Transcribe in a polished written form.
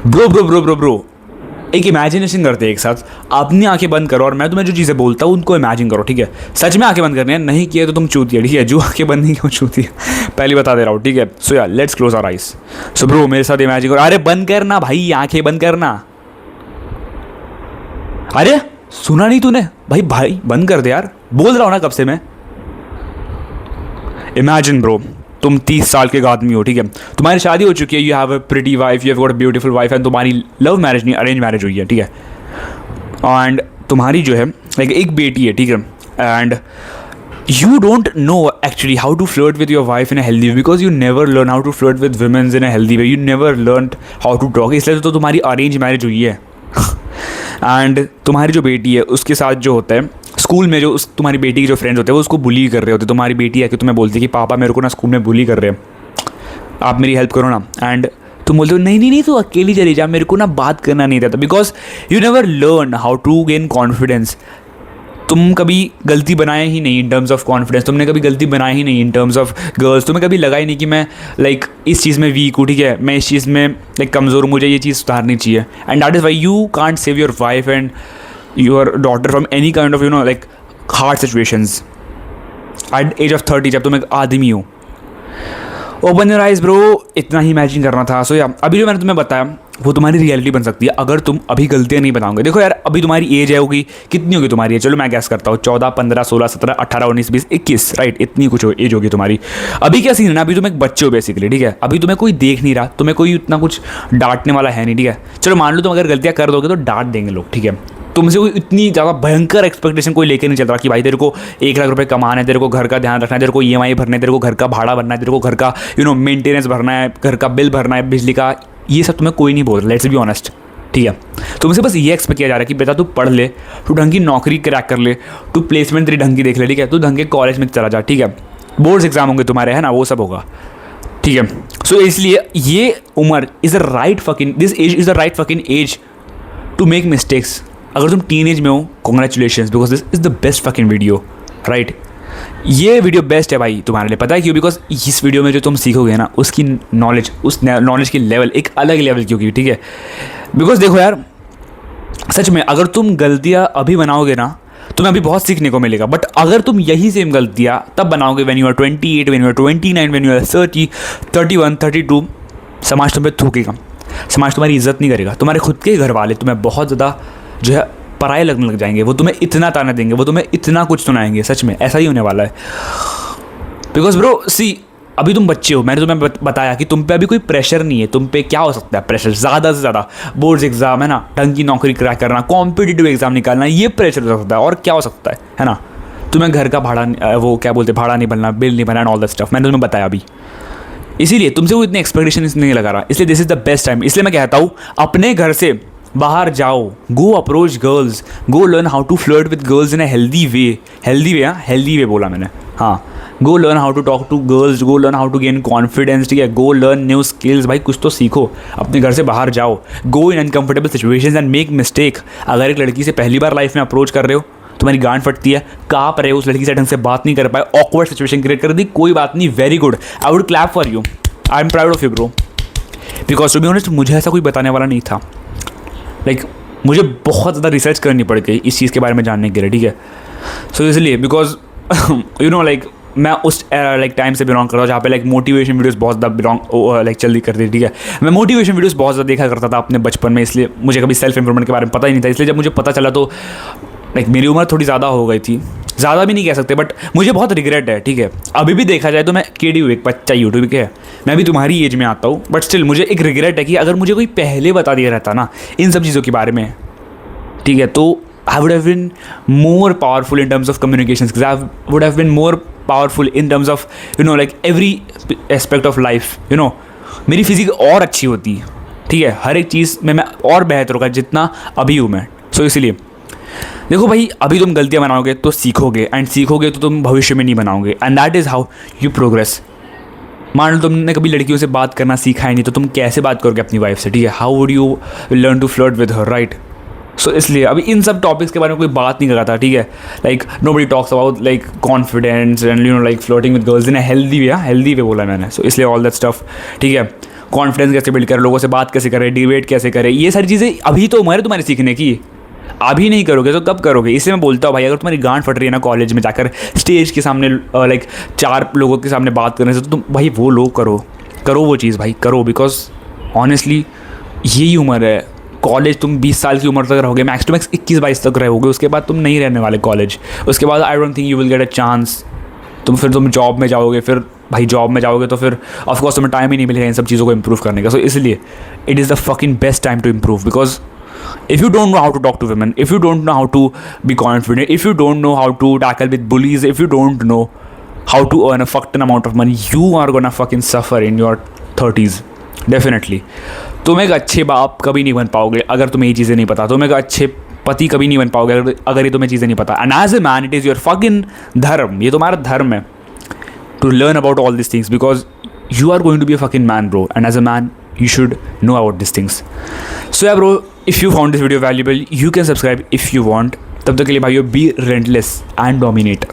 Bro एक imagination करते हैं एक साथ। अपनी आंखें बंद करो और मैं तुम्हें जो चीज़ें बोलता हूँ उनको इमेजिन करो, ठीक है? सच में आंखें बंद करनी है, नहीं किए तो तुम चूतिया, ठीक है? जो आंखें बंद नहीं क्यों चूतिया, पहले बता दे रहा हूँ, ठीक है? सो यार let's close our eyes. So bro मेरे साथ इमेजिन करो। अरे बंद करना भाई, आंखें बंद करना। अरे सुना नहीं तूने? भाई बंद कर दे यार, बोल रहा हूँ ना कब से मैं। इमेजिन ब्रो, तुम 30 साल के आदमी हो, ठीक है? तुम्हारी शादी हो चुकी है, you have a pretty wife, you have got a beautiful wife, and तुम्हारी लव मैरिज नहीं अरेंज मैरिज हुई है, ठीक है? एंड तुम्हारी जो है लाइक एक बेटी है, ठीक है? And you don't know actually how to flirt with your wife in a healthy way because you never learn how to flirt with women in a healthy way, you never learned how to talk, इसलिए तो तुम्हारी arrange marriage हुई है। And तुम्हारी जो बेटी है उसके साथ जो होता है स्कूल में, जो तुम्हारी बेटी के जो फ्रेंड्स होते हैं वो उसको बुली कर रहे होते हैं। तुम्हारी बेटी है कि तुम्हें बोलती है कि पापा मेरे को ना स्कूल में बुली कर रहे हैं, आप मेरी हेल्प करो ना। एंड तुम बोलते हो नहीं तू अकेली चली जा, मेरे को ना बात करना नहीं रहता, because you never learn how to gain confidence. तुम कभी गलती बनाए ही नहीं इन टर्म्स ऑफ कॉन्फिडेंस, तुमने कभी गलती बनाई ही नहीं इन टर्म्स ऑफ गर्ल्स। तुम्हें कभी लगा ही नहीं कि मैं लाइक इस चीज़ में वीक हूँ, ठीक है? मैं इस चीज़ में लाइक कमज़ोर हूँ, मुझे ये चीज़ सुधारनी चाहिए। And that is why you can't save your wife and your daughter from any kind of like hard situations at age of 30, जब तुम एक आदमी हो। ओपन योर आइज ब्रो, इतना ही इमेजिन करना था। सो यार अभी जो मैंने तुम्हें बताया वो तुम्हारी रियलिटी बन सकती है अगर तुम अभी गलतियाँ नहीं बनाओगे। देखो यार अभी तुम्हारी एज है होगी, कितनी होगी तुम्हारी एज? चलो मैं गैस करता हूँ 14, 15, 16, 17, 18, 19, 20, 21, राइट? इतनी कुछ एज होगी तुम्हारी। अभी क्या सीन है ना, अभी तुम एक बच्चे हो बेसिकली, ठीक है? अभी तुम्हें कोई देख नहीं रहा, तुम्हें कोई इतना कुछ डांटने वाला है नहीं, ठीक है? चलो मान लो तुम अगर गलतियाँ कर दोगे तो डांट देंगे लोग, ठीक है? तुमसे कोई इतनी ज़्यादा भयंकर एक्सपेक्टेशन कोई लेके नहीं चल रहा कि भाई तेरे को 1 लाख रुपए कमाना है, तेरे को घर का ध्यान रखना है, तेरे को EMI भरना है, तेरे को घर का भाड़ा भरना है, तेरे को घर का मेंटेनेंस भरना है, घर का बिल भरना है, बिजली का। ये सब तुम्हें कोई नहीं बोल रहा, लेट्स बी ऑनेस्ट, ठीक है? तुमसे बस ये एक्सपेक्ट किया जा रहा है कि बेटा तू पढ़ ले, तू ढंग की नौकरी क्रैक कर ले, तू प्लेसमेंट तेरी ढंग की देख ले, ठीक है? तू ढंग के कॉलेज में चला जा, ठीक है? बोर्ड्स एग्जाम होंगे तुम्हारे, है ना? वो सब होगा, ठीक है? सो इसलिए ये उम्र this age is the right fucking age to make mistakes. अगर तुम टीन एज में हो, congratulations, because this is the best fucking video, right? ये वीडियो बेस्ट है भाई तुम्हारे लिए। पता है क्यों? बिकॉज इस वीडियो में जो तुम सीखोगे ना उसकी नॉलेज, उस नॉलेज की लेवल एक अलग लेवल की होगी, ठीक है? बिकॉज देखो यार सच में अगर तुम गलतियाँ अभी बनाओगे ना तुम्हें अभी बहुत सीखने को मिलेगा, बट अगर तुम यही सेम गलतियाँ तब बनाओगे when you are 28, when you are 29, when you are 30, 31, 32, समाज तुम पे थूकेगा, समाज तुम्हारी इज्जत नहीं करेगा। तुम्हारे खुद के घर वाले तुम्हें बहुत ज़्यादा जो है पराये लगने लग जाएंगे, वो तुम्हें इतना ताना देंगे, वो तुम्हें इतना कुछ सुनाएंगे। सच में ऐसा ही होने वाला है। बिकॉज ब्रो सी अभी तुम बच्चे हो, मैंने तुम्हें बताया कि तुम पे अभी कोई प्रेशर नहीं है। तुम पे क्या हो सकता है प्रेशर? ज़्यादा से ज़्यादा बोर्ड्स एग्जाम, है ना? ढंग की नौकरी क्रैक करना, कॉम्पिटिटिव एग्जाम निकालना, ये प्रेशर हो सकता है। और क्या हो सकता है ना? तुम्हें घर का भाड़ा, वो क्या बोलते, भाड़ा नहीं भरना, बिल नहीं भरना, ऑल दैट स्टफ मैंने तुम्हें बताया अभी। इसीलिए तुमसे वो इतनी एक्सपेक्टेशन नहीं लगा रहा, इसलिए this is the best time. इसलिए मैं कहता हूँ अपने घर से बाहर जाओ, go approach girls, go learn how to flirt with girls in a healthy way. Healthy way बोला मैंने, हाँ। Go learn how to talk to girls, go learn how to gain confidence, ठीक है? Go learn new skills. भाई कुछ तो सीखो, अपने घर से बाहर जाओ, go in uncomfortable situations and make mistake. अगर एक लड़की से पहली बार लाइफ में अप्रोच कर रहे हो, तुम्हारी गांड फटती है, काँप रहे हो, उस लड़की से ढंग से बात नहीं कर पाए, ऑकवर्ड सिचुएशन क्रिएट कर दी, कोई बात नहीं, very good, I would clap for you, I am proud of you bro. Because to be honest मुझे ऐसा कोई बताने वाला नहीं था। लाइक मुझे बहुत ज़्यादा रिसर्च करनी पड़ गई इस चीज़ के बारे में जानने के लिए, ठीक है? सो इसलिए बिकॉज लाइक मैं उस लाइक टाइम से बिलोंग करता हूँ जहाँ पे लाइक मोटिवेशन वीडियोस बहुत ज़्यादा लाइक जल्दी करती थी, ठीक है? मैं मोटिवेशन वीडियोस बहुत ज़्यादा देखा करता था अपने बचपन में, इसलिए मुझे कभी सेल्फ इम्प्रूवमेंट के बारे में पता ही नहीं था। इसलिए जब मुझे पता चला तो लाइक मेरी उम्र थोड़ी ज़्यादा हो गई थी, ज़्यादा भी नहीं कह सकते, बट मुझे बहुत रिग्रेट है, ठीक है? अभी भी देखा जाए तो मैं केडी हूँ, एक बच्चा यूट्यूब के है, मैं भी तुम्हारी एज में आता हूँ, बट स्टिल मुझे एक रिग्रेट है कि अगर मुझे कोई पहले बता दिया रहता ना इन सब चीज़ों के बारे में, ठीक है, तो I would have been more powerful in terms of communications, I would have been more powerful in terms of like every aspect of life, मेरी फिजिक और अच्छी होती, ठीक है? हर एक चीज़ में मैं और बेहतर होगा जितना अभी हूँ मैं। सो इसीलिए देखो भाई अभी तुम गलतियाँ बनाओगे तो सीखोगे, एंड सीखोगे तो तुम भविष्य में नहीं बनाओगे, and that is how you progress. मान लो तुमने कभी लड़कियों से बात करना सीखा है नहीं, तो तुम कैसे बात करोगे अपनी वाइफ से, ठीक है? How would you learn to flirt with her, right? So इसलिए अभी इन सब टॉपिक्स के बारे में कोई बात नहीं कर रहा था, ठीक है? Like nobody talks about like confidence and like flirting with girls in a healthy way, healthy way बोला मैंने। सो इसलिए ऑल दैट स्टफ, ठीक है? कॉन्फिडेंस कैसे बिल्ड करें, लोगों से बात कैसे करें, डिबेट कैसे करें, ये सारी चीज़ें अभी तो उम्र है तुम्हारी सीखने की। अभी नहीं करोगे तो कब करोगे? इसलिए मैं बोलता हूँ भाई, अगर तुम्हारी गांड फट रही है ना कॉलेज में जाकर स्टेज के सामने लाइक 4 लोगों के सामने बात करने से, तो तुम भाई वो लोग करो वो चीज़ भाई, करो। बिकॉज ऑनेस्टली यही उम्र है कॉलेज। तुम 20 साल की उम्र तक रहोगे, मैक्स टू मैक्स 21-22 तक रहोगे, उसके बाद तुम नहीं रहने वाले कॉलेज। उसके बाद I don't think you will get a chance. तुम जॉब में जाओगे, फिर भाई जॉब में जाओगे तो फिर ऑफकोर्स तुम्हें टाइम ही नहीं मिलेगा इन सब चीज़ों को इम्प्रूव करने का। सो इसलिए it is the fucking best time to improve. Because if you don't know how to talk to women, if you don't know how to be confident, if you don't know how to tackle with bullies, if you don't know how to earn a fuck ton amount of money, you are gonna fucking suffer in your 30s. Definitely. तुम एक अच्छे बाप कभी नहीं बन पाओगे अगर तुम्हें ये चीज़ें नहीं पता। तुम एक अच्छे पति कभी नहीं बन पाओगे अगर ये तुम्हें चीज़ें नहीं पता। And as a man it is your fucking dharma, ये तुम्हारा धर्म है to learn about all these things, because you are going to be a fucking man, bro, and as a man you should know about these things. So yeah bro, if you found this video valuable, you can subscribe if you want. तब तक के लिए भाइयों, be relentless and dominate.